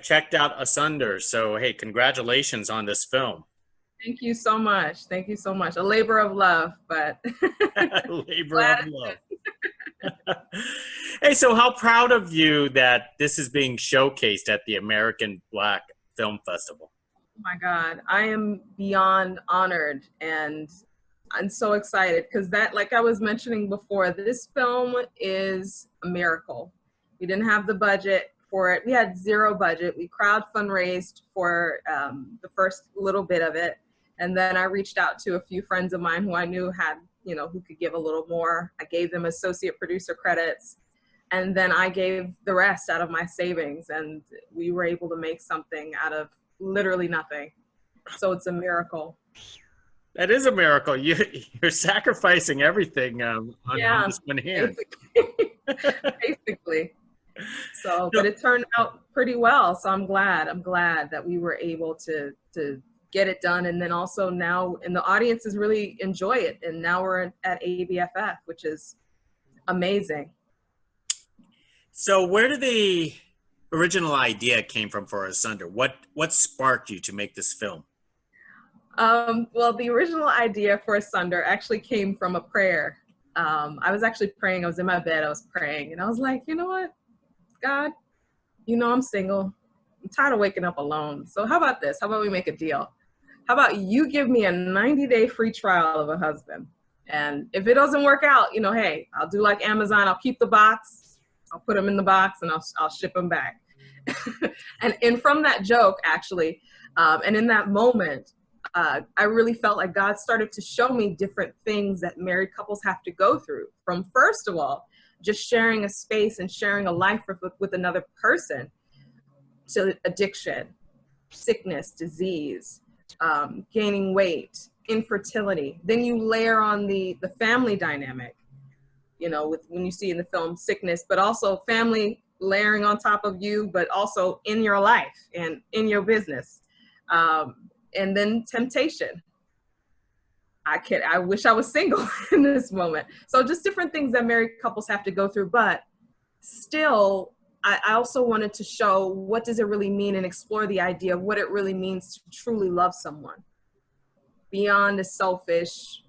I've checked out Asunder, so hey, congratulations on this film. Thank you so much. Thank you so much. A labor of love, but Labor of glad. love. Hey, so how proud of you that this is being showcased at the American Black Film Festival? Oh my God, I am beyond honored, and I'm so excited because that, like I was mentioning before, this film is a miracle. We didn't have the budget for it. We had zero budget. We crowd fundraised for the first little bit of it. And then I reached out to a few friends of mine who I knew had, who could give a little more. I gave them associate producer credits. And then I gave the rest out of my savings. And we were able to make something out of literally nothing. So it's a miracle. That is a miracle. You're sacrificing everything on this one hand. Basically. Basically. So, but it turned out pretty well. So I'm glad that we were able to get it done. And then also now, and the audiences really enjoy it. And now we're at ABFF, which is amazing. So where did the original idea came from for Asunder? What sparked you to make this film? Well, the original idea for Asunder actually came from a prayer. I was actually praying. I was in my bed. I was praying. And I was like, you know what, God, I'm single. I'm tired of waking up alone. So how about this? How about we make a deal? How about you give me a 90-day free trial of a husband? And if it doesn't work out, hey, I'll do like Amazon. I'll keep the box. I'll put them in the box and I'll ship them back. and from that joke, actually, and in that moment, I really felt like God started to show me different things that married couples have to go through. From, first of all, just sharing a space and sharing a life with another person, to addiction, sickness, disease, gaining weight, infertility. Then you layer on the family dynamic, with when you see in the film sickness, but also family layering on top of you, but also in your life and in your business. And then temptation. I wish I was single in this moment. So just different things that married couples have to go through, but still, I also wanted to show what does it really mean and explore the idea of what it really means to truly love someone beyond a selfish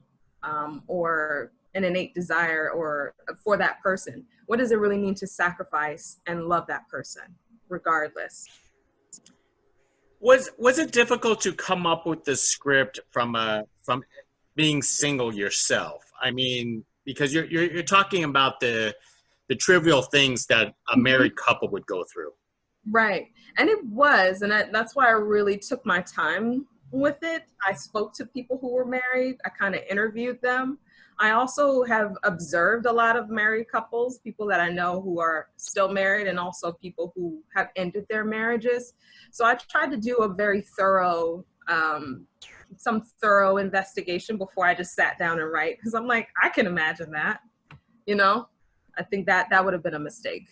or an innate desire or for that person. What does it really mean to sacrifice and love that person regardless? Was it difficult to come up with the script from being single yourself? I mean, because you're talking about the trivial things that a married couple would go through. Right. And it was, and that's why I really took my time with it. I spoke to people who were married. I kind of interviewed them. I also have observed a lot of married couples, people that I know who are still married, and also people who have ended their marriages. So I tried to do a very thorough, some thorough investigation before I just sat down and write, because I'm like, I can imagine that, I think that would have been a mistake.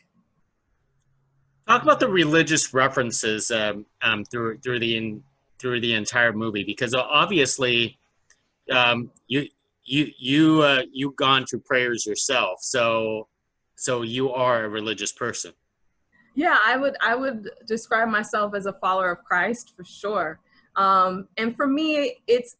Talk about the religious references through the entire movie, because obviously you've gone through prayers yourself, so you are a religious person. Yeah, I would describe myself as a follower of Christ for sure. And for me, it's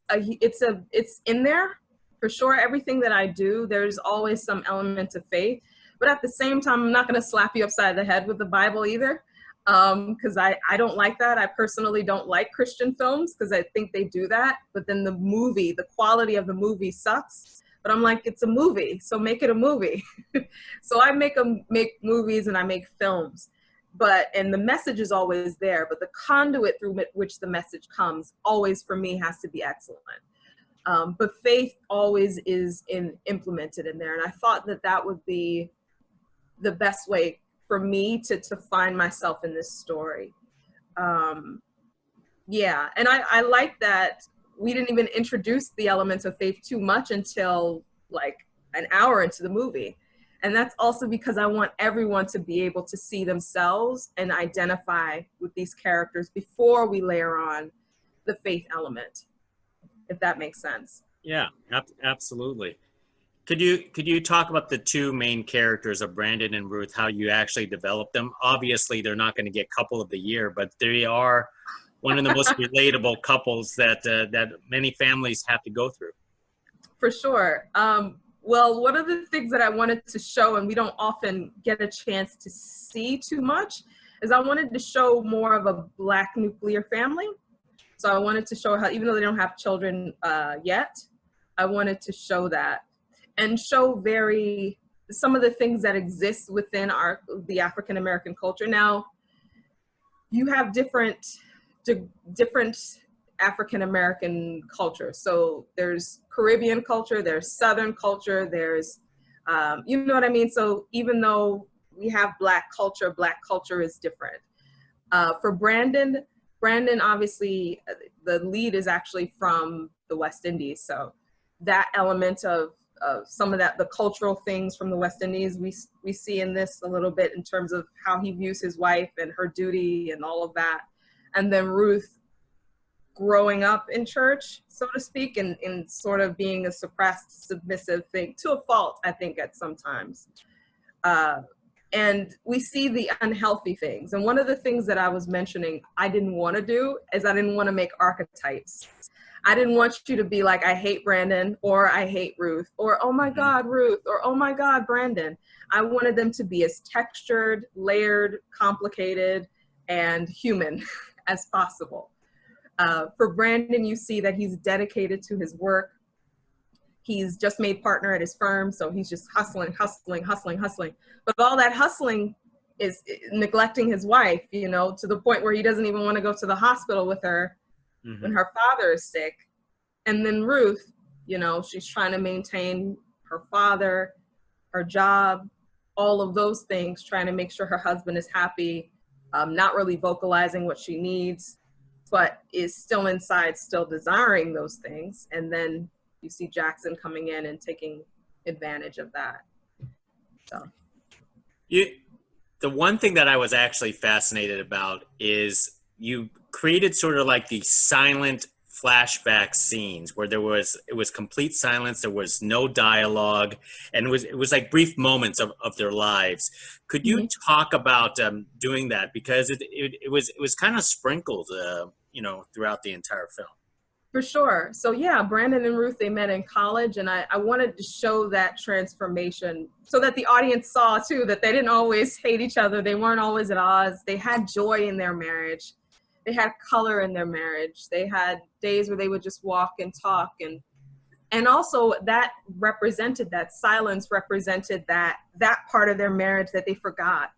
in there for sure. Everything that I do, there's always some element of faith. But at the same time, I'm not going to slap you upside the head with the Bible either, because I don't like that. I personally don't like Christian films because I think they do that. But then the quality of the movie sucks. But I'm like, it's a movie, so make it a movie. So I make movies and I make films. And the message is always there, but the conduit through which the message comes always, for me, has to be excellent. But faith always is implemented in there. And I thought that would be the best way for me to find myself in this story. Yeah, and I like that we didn't even introduce the elements of faith too much until like an hour into the movie. And that's also because I want everyone to be able to see themselves and identify with these characters before we layer on the faith element, if that makes sense. Yeah, absolutely. Could you talk about the two main characters of Brandon and Ruth, how you actually developed them? Obviously, they're not going to get couple of the year, but they are one of the most relatable couples that that many families have to go through. For sure. Well, one of the things that I wanted to show, and we don't often get a chance to see too much, is I wanted to show more of a Black nuclear family. So I wanted to show how, even though they don't have children yet, I wanted to show that and show some of the things that exist within the African American culture. Now, you have different African American culture. So there's Caribbean culture, there's Southern culture, there's, you know what I mean? So even though we have Black culture is different. For Brandon, obviously, the lead is actually from the West Indies. So that element of some of the cultural things from the West Indies, we see in this a little bit in terms of how he views his wife and her duty and all of that. And then Ruth growing up in church, so to speak, and sort of being a suppressed, submissive thing, to a fault, I think, at sometimes. And we see the unhealthy things. And one of the things that I was mentioning I didn't want to do is I didn't want to make archetypes. I didn't want you to be like, I hate Brandon, or I hate Ruth, or oh my God, Ruth, or oh my God, Brandon. I wanted them to be as textured, layered, complicated, and human as possible. For Brandon, you see that he's dedicated to his work. He's just made partner at his firm, so he's just hustling. But all that hustling is neglecting his wife, you know, to the point where he doesn't even want to go to the hospital with her when her father is sick. And then Ruth, you know, she's trying to maintain her father, her job, all of those things, trying to make sure her husband is happy, not really vocalizing what she needs, but is still inside, still desiring those things. And then you see Jackson coming in and taking advantage of that. So, the one thing that I was actually fascinated about is you created sort of like these silent flashback scenes where it was complete silence, there was no dialogue, and it was like brief moments of their lives. Could you talk about doing that, because it was kind of sprinkled you know, throughout the entire film? For sure. So yeah, Brandon and Ruth, they met in college, and I wanted to show that transformation so that the audience saw too that they didn't always hate each other, they weren't always at odds, they had joy in their marriage. They had color in their marriage. They had days where they would just walk and talk, and also that represented, that silence represented that part of their marriage that they forgot.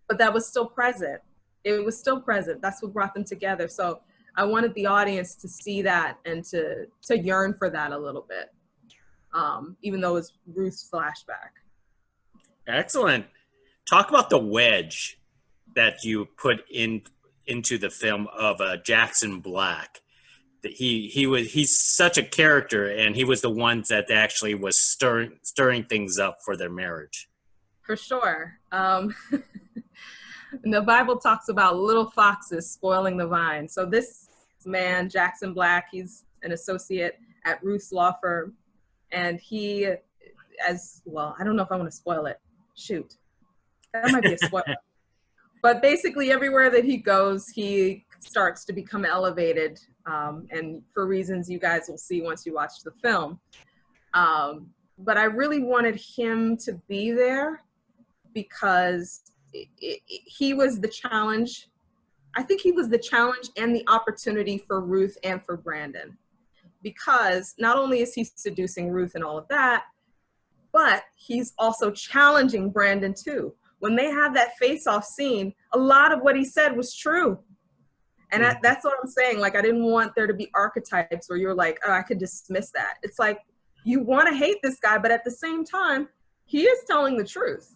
But that was still present. It was still present. That's what brought them together. So I wanted the audience to see that and to yearn for that a little bit, even though it's Ruth's flashback. Excellent. Talk about the wedge that you put into the film of Jackson Black. That he's such a character, and he was the one that actually was stirring things up for their marriage. For sure. The Bible talks about little foxes spoiling the vine. So this man, Jackson Black, he's an associate at Ruth's law firm, and he, as well, I don't know if I want to spoil it. Shoot, that might be a spoiler. But basically, everywhere that he goes, he starts to become elevated, and for reasons you guys will see once you watch the film. But I really wanted him to be there because he was the challenge. I think he was the challenge and the opportunity for Ruth and for Brandon, because not only is he seducing Ruth and all of that, but he's also challenging Brandon too. When they have that face-off scene, a lot of what he said was true. And that's what I'm saying. Like, I didn't want there to be archetypes where you're like, oh, I could dismiss that. It's like, you want to hate this guy, but at the same time, he is telling the truth.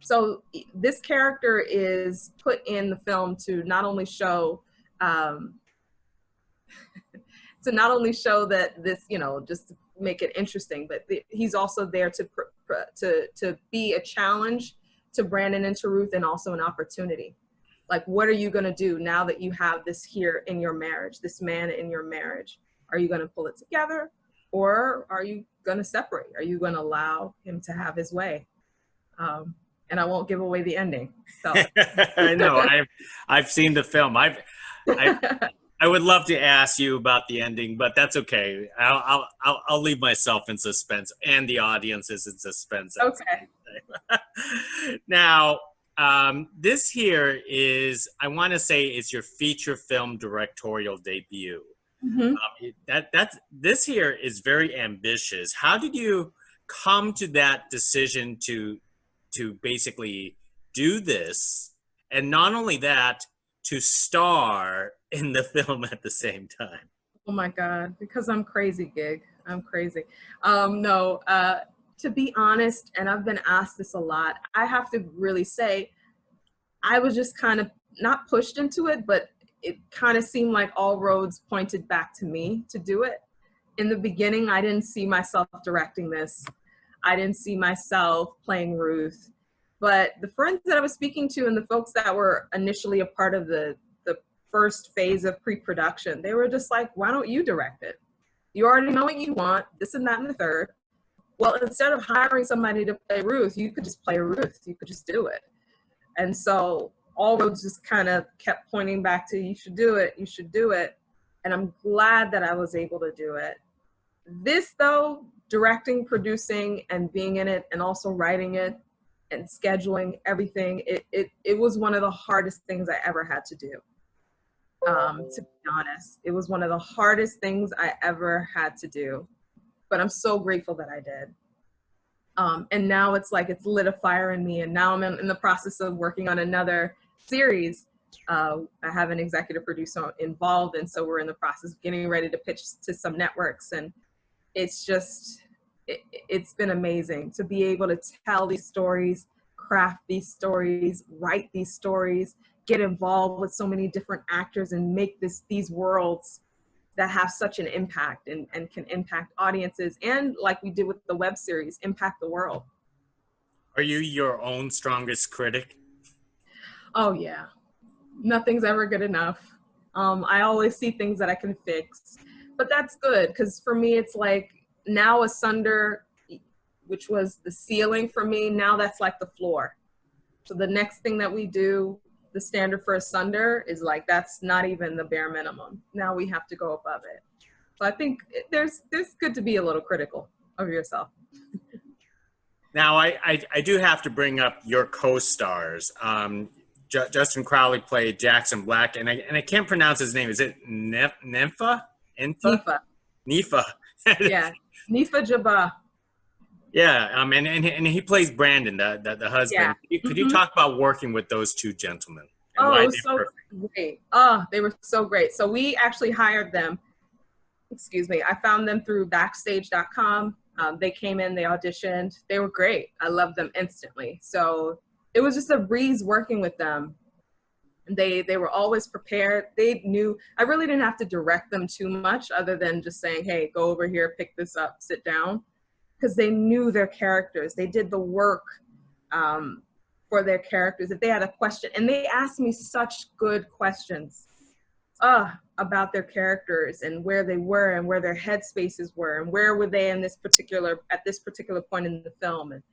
So this character is put in the film to not only show, that this, you know, just to make it interesting, but he's also there to be a challenge to Brandon and to Ruth, and also an opportunity. Like, what are you going to do now that you have this here in your marriage, this man in your marriage? Are you going to pull it together, or are you going to separate? Are you going to allow him to have his way? And I won't give away the ending. So I know I've seen the film. I would love to ask you about the ending, but that's okay. I'll leave myself in suspense, and the audience is in suspense. Okay. Now, this here is, I want to say, it's your feature film directorial debut. Mm-hmm. This here is very ambitious. How did you come to that decision to basically do this, and not only that, to star in the film at the same time? Oh my God, because I'm crazy, Gig. I'm crazy. No, to be honest, and I've been asked this a lot, I have to really say, I was just kind of not pushed into it, but it kind of seemed like all roads pointed back to me to do it. In the beginning, I didn't see myself directing this. I didn't see myself playing Ruth. But the friends that I was speaking to and the folks that were initially a part of the first phase of pre-production, they were just like, why don't you direct it? You already know what you want, this and that and the third. Well, instead of hiring somebody to play Ruth, you could just play Ruth. You could just do it. And so all roads just kind of kept pointing back to, you should do it, you should do it. And I'm glad that I was able to do it. This, though, directing, producing, and being in it, and also writing it, and scheduling everything, it was one of the hardest things I ever had to do. To be honest, it was one of the hardest things I ever had to do, but I'm so grateful that I did. And now it's like it's lit a fire in me, and now I'm in the process of working on another series. I have an executive producer involved, and so we're in the process of getting ready to pitch to some networks, and it's just, it's been amazing to be able to tell these stories, craft these stories, write these stories, get involved with so many different actors, and make these worlds that have such an impact and can impact audiences, and like we did with the web series, impact the world. Are you your own strongest critic? Oh yeah, nothing's ever good enough. I always see things that I can fix, but that's good, because for me it's like, now Asunder, which was the ceiling for me, now that's like the floor. So the next thing that we do, the standard for Asunder is like, that's not even the bare minimum. Now we have to go above it. So I think there's good to be a little critical of yourself. Now, I do have to bring up your co-stars. Justin Crowley played Jackson Black, and I can't pronounce his name. Is it Nifa? Nifa. Yeah, Nifa Jabba. Yeah, and he plays Brandon, the husband. Yeah. Could you talk about working with those two gentlemen? Oh, it was so great. Oh, they were so great. So we actually hired them. Excuse me. I found them through backstage.com. They came in, they auditioned. They were great. I loved them instantly. So it was just a breeze working with them. They were always prepared. They knew, I really didn't have to direct them too much other than just saying, hey, go over here, pick this up, sit down. Because they knew their characters. They did the work for their characters. If they had a question, and they asked me such good questions about their characters and where they were and where their headspaces were and where were they in at this particular point in the film. And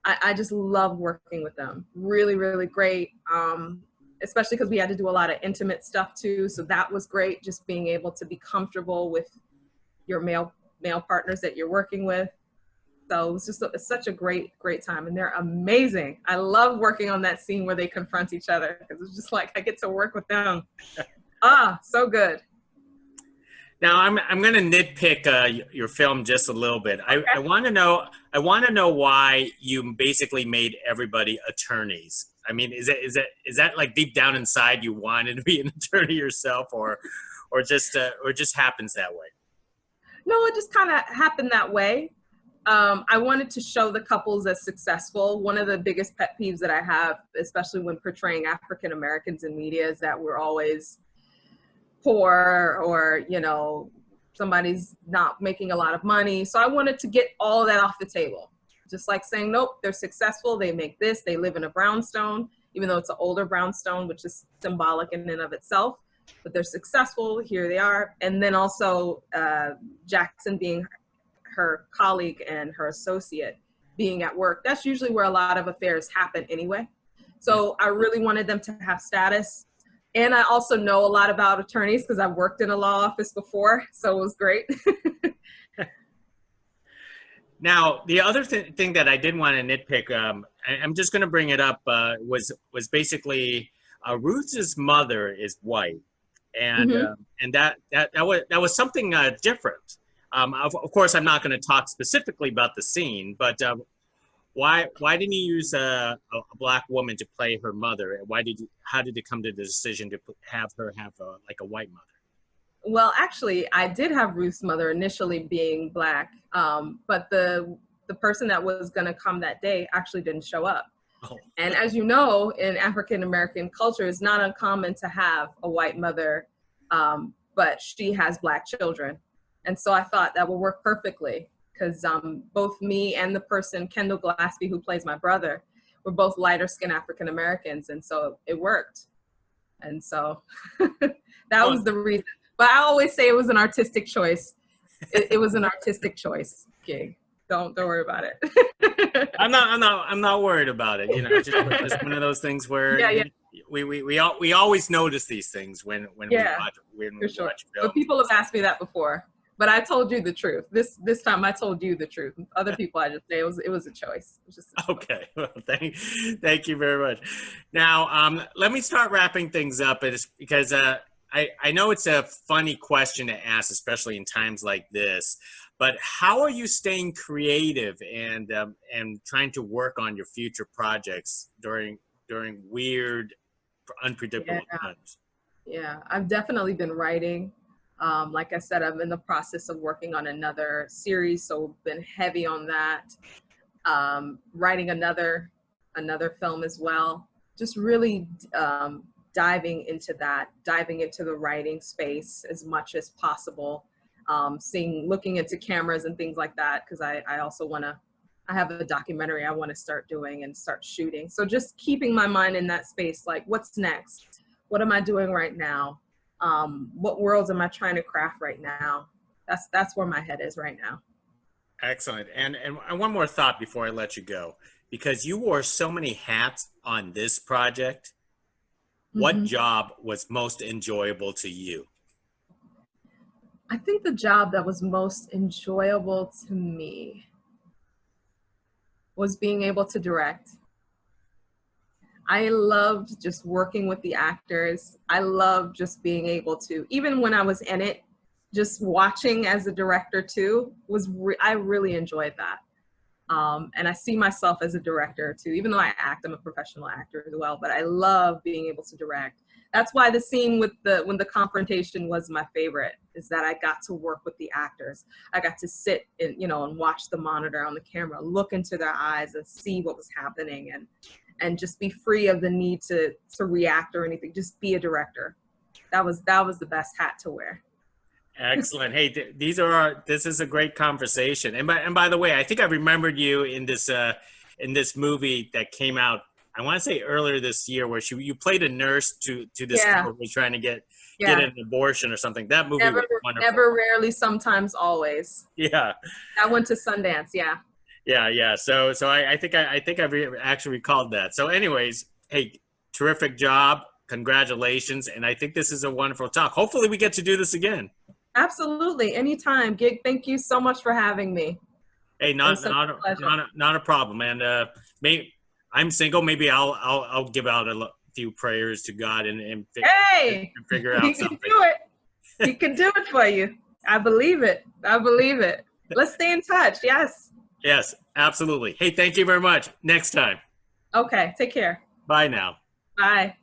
I just love working with them. Really, really great. Especially because we had to do a lot of intimate stuff too. So that was great, just being able to be comfortable with your male partners that you're working with. So it was just such a great time, and they're amazing. I love working on that scene where they confront each other, because it's just like I get to work with them. So good. Now I'm going to nitpick your film just a little bit. Okay. I want to know why you basically made everybody attorneys. I mean, is that like deep down inside you wanted to be an attorney yourself, or just happens that way? No, it just kind of happened that way. I wanted to show the couples as successful. One of the biggest pet peeves that I have, especially when portraying African Americans in media, is that we're always poor, or, you know, somebody's not making a lot of money. So I wanted to get all of that off the table. Just like saying, nope, they're successful, they make this, they live in a brownstone, even though it's an older brownstone, which is symbolic in and of itself, but they're successful, here they are. And then also Jackson being her colleague and her associate being at work. That's usually where a lot of affairs happen anyway. So I really wanted them to have status. And I also know a lot about attorneys because I've worked in a law office before, so it was great. Now, the other thing that I did want to nitpick, I'm just going to bring it up, was basically Ruth's mother is white, and and that was something different. Of course, I'm not going to talk specifically about the scene, but why didn't you use a black woman to play her mother? How did it come to the decision to have her have like a white mother? Well, actually, I did have Ruth's mother initially being black, but the person that was going to come that day actually didn't show up. Oh. And as you know, in African American culture, it's not uncommon to have a white mother, but she has black children. And so I thought that would work perfectly because both me and the person, Kendall Gillespie, who plays my brother, were both lighter skinned African Americans. And so it worked. And so that was the reason. But I always say it was an artistic choice. It was an artistic choice gig. Don't worry about it. I'm not worried about it. You know, it's just one of those things where we always notice these things when we watch films. But people have asked me that before. But I told you the truth. This time I told you the truth. Other people I just say it was a choice. It was just a choice. Okay. Well, thank you very much. Now let me start wrapping things up because I know it's a funny question to ask, especially in times like this, but how are you staying creative and trying to work on your future projects during weird, unpredictable times? Yeah, I've definitely been writing. Like I said, I'm in the process of working on another series, so been heavy on that. Writing another film as well. Just really diving into the writing space as much as possible, looking into cameras and things like that, because I also I have a documentary I want to start doing and start shooting. So just keeping my mind in that space, like what's next? What am I doing right now? What worlds am I trying to craft right now? That's where my head is right now. Excellent. And one more thought before I let you go, because you wore so many hats on this project. What job was most enjoyable to you? I think the job that was most enjoyable to me was being able to direct. I loved just working with the actors. I loved just being able to, even when I was in it, just watching as a director too, I really enjoyed that. And I see myself as a director too, even though I act, I'm a professional actor as well, but I love being able to direct. That's why the scene when the confrontation was my favorite, is that I got to work with the actors. I got to sit and watch the monitor on the camera, look into their eyes and see what was happening and just be free of the need to react or anything, just be a director. That was the best hat to wear. Excellent. Hey, this is a great conversation. And by the way, I think I remembered you in this movie that came out, I want to say earlier this year, where you played a nurse to this girl who was trying to get an abortion or something. That movie was wonderful. Never, rarely, sometimes, always. Yeah. That went to Sundance. Yeah. Yeah. So I think I actually recalled that. So anyways, hey, terrific job. Congratulations. And I think this is a wonderful talk. Hopefully we get to do this again. Absolutely. Anytime. Gig, thank you so much for having me. Hey, not a problem. And I'm single. Maybe I'll give out a few prayers to God and figure out something. He can do it. He can do it for you. I believe it. Let's stay in touch. Yes. Yes, absolutely. Hey, thank you very much. Next time. Okay. Take care. Bye now. Bye.